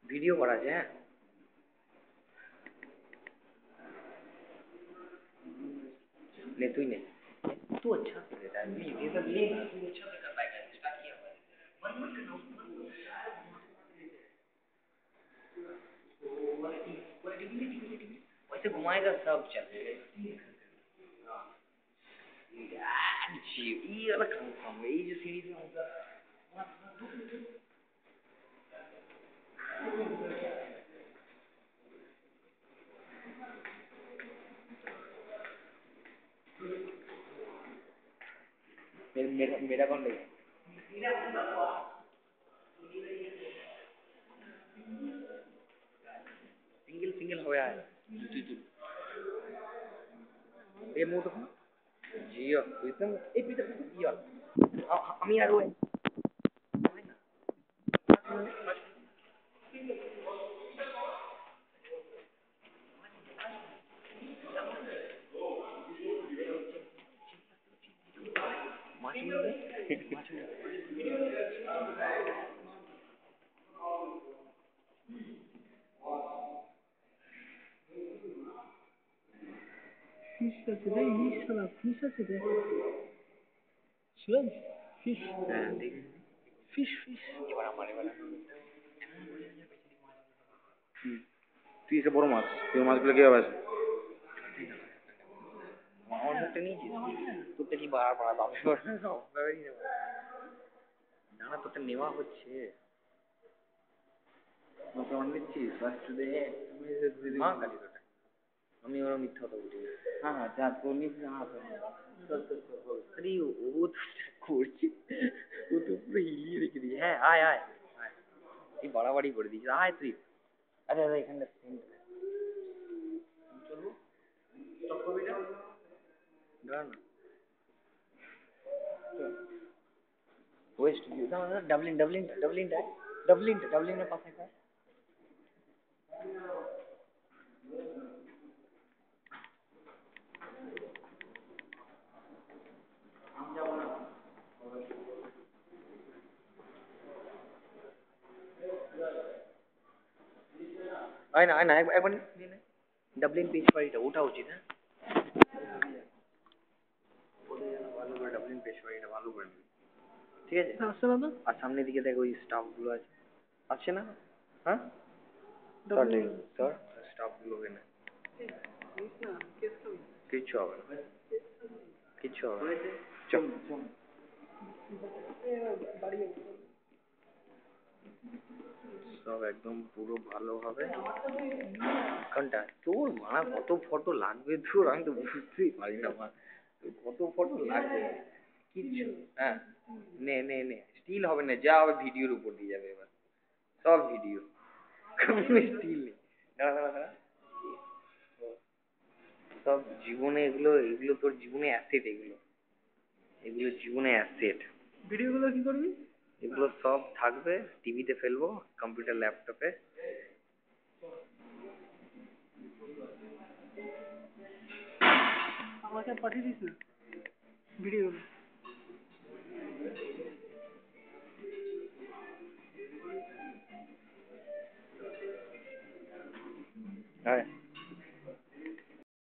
video করা আছে হ্যাঁ ले तू ही ले तू अच्छा कर रहा है ये सब ले तू अच्छा कर पाएगा स्टार्ट किया हुआ है मन मत करना वैसे घुमाएगा सब चलेगा जी ये वाला काम है ये जो सीरीज में होगा मेरा कौन लेगा सिंगल सिंगल हो गया है ये मुंह तो जियो एकदम एक भीतर जियो আমি আর ওই Fish আছে রে ইলিশ সালা ফিশ আছে রে শুন ফিশ হ্যাঁ দেখ ফিশ ফিশ এবার তুই এসে বড় মাছ তুই মাছগুলো কিভাবে আছে আমার মুখটা নিয়েছিস তোরটা কি বাড়া বাড়া দাম না না তোরটা নেওয়া হচ্ছে নিচ্ছিস মা কালী তোটা আমি ওরা মিথ্যা কথা বলি হ্যাঁ হ্যাঁ যা তোর নিচ্ছিস আমার আরে ও তো করছে ও তো পুরো হিলিয়ে রেখে দিয়েছে হ্যাঁ আয় আয় আয় তুই বাড়াবাড়ি করে দিয়েছিস আয় তুই আরে আরে এখানটা চলবো স্টপ করবি না দাঁড়া না ওয়েস্ট ডাবলিন এর পাশে का आए ना एक बार डबलिन पेज पर এটা ওটা উচিত হ্যাঁ ভালো করে ডবলিন পেজ पर এটা ভালো করে ঠিক আছে আসছে না তো আর সামনের দিকে দেখো ওই স্টাফ গুলো আছে আসছে না হ্যাঁ স্যার স্টাফ গুলো কেন কিচ্ছু হবে না কিচ্ছু হবে না চল সব একদম পুরো ভালো হবে কোনটা তোর মা কত ফটো লাগবে তোর আমি তো বুঝতেই পারি না মা কত ফটো লাগবে কিচ্ছু হ্যাঁ নে নে নে স্টিল হবে না যা হবে ভিডিওর উপর দিয়ে যাবে এবার সব ভিডিও স্টিল নেই দাঁড়া দাঁড়া দাঁড়া সব জীবনে এগুলো এগুলো তোর জীবনে অ্যাসেট এগুলো এগুলো জীবনে অ্যাসেট ভিডিওগুলো কি করবি এগুলো সব থাকবে টিভিতে ফেলবো কম্পিউটার ল্যাপটপে আমাকে পাঠিয়ে দিস না ভিডিওগুলো হ্যাঁ